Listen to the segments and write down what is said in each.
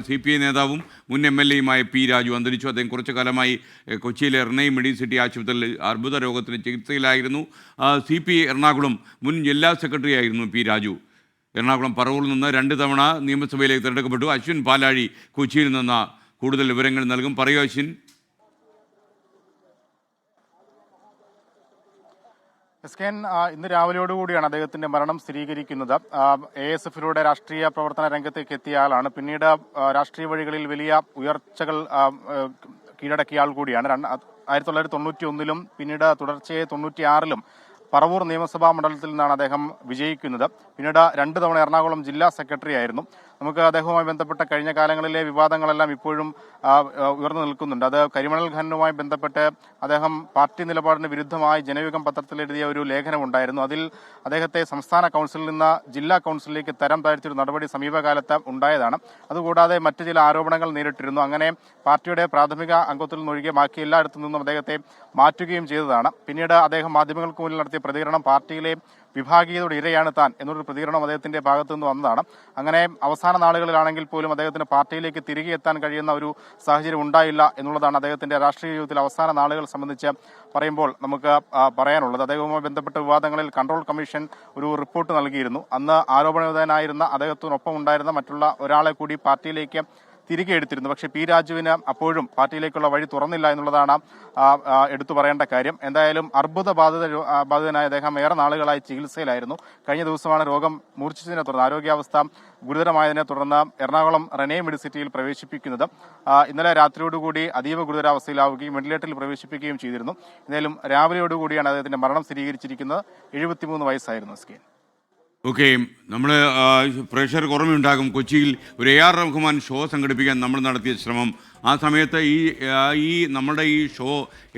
CPI നേതാവും മുൻ MLA-യുമായ P Raju അന്തരിച്ചു. അദ്ദേഹം കുറച്ചു കാലമായി കൊച്ചിയിലെ എറണാകുളം മെഡിസിറ്റി ആശുപത്രിയിൽ അർബുദ രോഗത്തിന് ചികിത്സയിലായിരുന്നു. CPI എറണാകുളം മുൻ ജില്ലാ സെക്രട്ടറി ആയിരുന്നു പി രാജു. എറണാകുളം പറവൂരിൽ നിന്ന് 2 തവണ നിയമസഭയിലേക്ക് തിരഞ്ഞെടുക്കപ്പെട്ടു. അശ്വിൻ പാലാഴി കൊച്ചിയിൽ നിന്ന് കൂടുതൽ വിവരങ്ങൾ നൽകും. പറയൂ അശ്വിൻ. ഇന്ന് രാവിലെയോടുകൂടിയാണ് അദ്ദേഹത്തിന്റെ മരണം സ്ഥിരീകരിക്കുന്നത്. ASF-ലൂടെ രാഷ്ട്രീയ പ്രവർത്തന രംഗത്തേക്ക് എത്തിയ ആളാണ്. പിന്നീട് രാഷ്ട്രീയ വഴികളിൽ വലിയ ഉയർച്ചകൾ കീഴടക്കിയ ആൾ കൂടിയാണ്. 1991-ലും പിന്നീട് തുടർച്ചയായി 96-ലും പറവൂർ നിയമസഭാ മണ്ഡലത്തിൽ നിന്നാണ് അദ്ദേഹം വിജയിക്കുന്നത്. പിന്നീട് 2 തവണ എറണാകുളം ജില്ലാ സെക്രട്ടറി ആയിരുന്നു. നമുക്ക് അദ്ദേഹവുമായി ബന്ധപ്പെട്ട കഴിഞ്ഞ കാലങ്ങളിലെ വിവാദങ്ങളെല്ലാം ഇപ്പോഴും ഉയർന്നു നിൽക്കുന്നുണ്ട്. അത് കരിമണൽ ഖനനവുമായി ബന്ധപ്പെട്ട് അദ്ദേഹം പാർട്ടി നിലപാടിന് വിരുദ്ധമായി ജനയുഗം പത്രത്തിൽ എഴുതിയ ഒരു ലേഖനമുണ്ടായിരുന്നു. അതിൽ അദ്ദേഹത്തെ സംസ്ഥാന കൗൺസിലിൽ നിന്ന് ജില്ലാ കൗൺസിലിലേക്ക് തരം താഴ്ത്തിയൊരു നടപടി സമീപകാലത്ത് ഉണ്ടായതാണ്. അതുകൂടാതെ മറ്റു ചില ആരോപണങ്ങൾ നേരിട്ടിരുന്നു. അങ്ങനെ പാർട്ടിയുടെ പ്രാഥമിക അംഗത്വത്തിൽ നിന്നൊഴികെ ബാക്കി എല്ലായിടത്തു നിന്നും അദ്ദേഹത്തെ മാറ്റുകയും ചെയ്തതാണ്. പിന്നീട് അദ്ദേഹം മാധ്യമങ്ങൾക്ക് മുന്നിൽ നടത്തിയ പ്രതികരണം പാർട്ടിയിലെ വിഭാഗീയതയുടെ ഇരയാണ് താൻ എന്നൊരു പ്രതികരണം അദ്ദേഹത്തിന്റെ ഭാഗത്തു നിന്ന് വന്നതാണ്. അങ്ങനെ അവസാന നാളുകളിലാണെങ്കിൽ പോലും അദ്ദേഹത്തിന് പാർട്ടിയിലേക്ക് തിരികെ എത്താൻ കഴിയുന്ന ഒരു സാഹചര്യം ഉണ്ടായില്ല എന്നുള്ളതാണ് അദ്ദേഹത്തിന്റെ രാഷ്ട്രീയ ജീവിതത്തിൽ അവസാന നാളുകൾ സംബന്ധിച്ച് പറയുമ്പോൾ നമുക്ക് പറയാനുള്ളത്. അദ്ദേഹവുമായി ബന്ധപ്പെട്ട വിവാദങ്ങളിൽ കൺട്രോൾ കമ്മീഷൻ ഒരു റിപ്പോർട്ട് നൽകിയിരുന്നു. അന്ന് ആരോപണവിധേയനായിരുന്ന അദ്ദേഹത്തിനൊപ്പം ഉണ്ടായിരുന്ന മറ്റുള്ള ഒരാളെ കൂടി പാർട്ടിയിലേക്ക് തിരികെ എടുത്തിരുന്നു. പക്ഷേ പി രാജുവിന് അപ്പോഴും പാർട്ടിയിലേക്കുള്ള വഴി തുറന്നില്ല എന്നുള്ളതാണ് എടുത്തു പറയേണ്ട കാര്യം. എന്തായാലും ബാധിതനായ അദ്ദേഹം ഏറെ നാളുകളായി ചികിത്സയിലായിരുന്നു. കഴിഞ്ഞ ദിവസമാണ് രോഗം മൂർച്ഛിച്ചതിനെ തുടർന്ന് ആരോഗ്യാവസ്ഥ ഗുരുതരമായതിനെ തുടർന്ന് എറണാകുളം റെനെ മെഡിസിറ്റിയിൽ പ്രവേശിപ്പിക്കുന്നത്. ഇന്നലെ രാത്രിയോടുകൂടി അതീവ ഗുരുതരാവസ്ഥയിലാവുകയും വെന്റിലേറ്ററിൽ പ്രവേശിപ്പിക്കുകയും ചെയ്തിരുന്നു. എന്തായാലും രാവിലെയോടുകൂടിയാണ് അദ്ദേഹത്തിന്റെ മരണം സ്ഥിരീകരിച്ചിരിക്കുന്നത്. 73 വയസ്സായിരുന്നു. ഓക്കെ, നമ്മൾ പ്രഷർ കുറവുണ്ടാകും. കൊച്ചിയിൽ ഒരു AR റഹ്മാൻ ഷോ സംഘടിപ്പിക്കാൻ നമ്മൾ നടത്തിയ ശ്രമം, ആ സമയത്ത് ഈ നമ്മുടെ ഈ ഷോ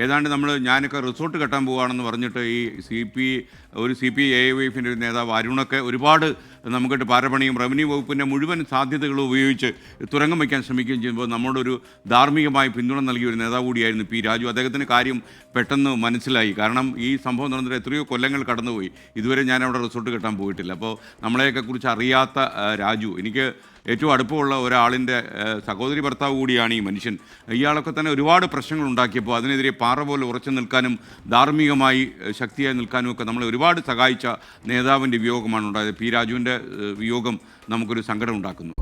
ഏതാണ്ട് ഞാനൊക്കെ റിസോർട്ട് കെട്ടാൻ പോവുകയാണെന്ന് പറഞ്ഞിട്ട് ഈ CPI AIYF-ൻ്റെ ഒരു നേതാവ് അരുണൊക്കെ ഒരുപാട് നമുക്കിട്ട് പാരപണിയും റവന്യൂ വകുപ്പിൻ്റെ മുഴുവൻ സാധ്യതകളും ഉപയോഗിച്ച് തുരങ്കം വയ്ക്കാൻ ശ്രമിക്കുകയും ചെയ്യുമ്പോൾ നമ്മളൊരു ധാർമ്മികമായി പിന്തുണ നൽകിയ ഒരു നേതാവ് കൂടിയായിരുന്നു പി രാജു. അദ്ദേഹത്തിന് കാര്യം പെട്ടെന്ന് മനസ്സിലായി. കാരണം ഈ സംഭവം നടന്നിട്ട് എത്രയോ കൊല്ലങ്ങൾ കടന്നുപോയി. ഇതുവരെ ഞാൻ അവിടെ റിസോർട്ട് കെട്ടാൻ പോയിട്ടില്ല. അപ്പോൾ നമ്മളെയൊക്കെ കുറിച്ച് അറിയാത്ത രാജു, എനിക്ക് ഏറ്റവും അടുപ്പമുള്ള ഒരാളിൻ്റെ സഹോദരി ഭർത്താവ് കൂടിയാണ് ഈ മനുഷ്യൻ. ഇയാളൊക്കെ തന്നെ ഒരുപാട് പ്രശ്നങ്ങൾ ഉണ്ടാക്കിയപ്പോൾ അതിനെതിരെ പാറ പോലെ ഉറച്ചു നിൽക്കാനും ധാർമ്മികമായി ശക്തിയായി നിൽക്കാനും ഒക്കെ നമ്മളെ ഒരുപാട് സഹായിച്ച നേതാവിൻ്റെ വിയോഗമാണ് ഉണ്ടായത്. പി രാജുവിൻ്റെ വിയോഗം നമുക്കൊരു സങ്കടം ഉണ്ടാക്കുന്നു.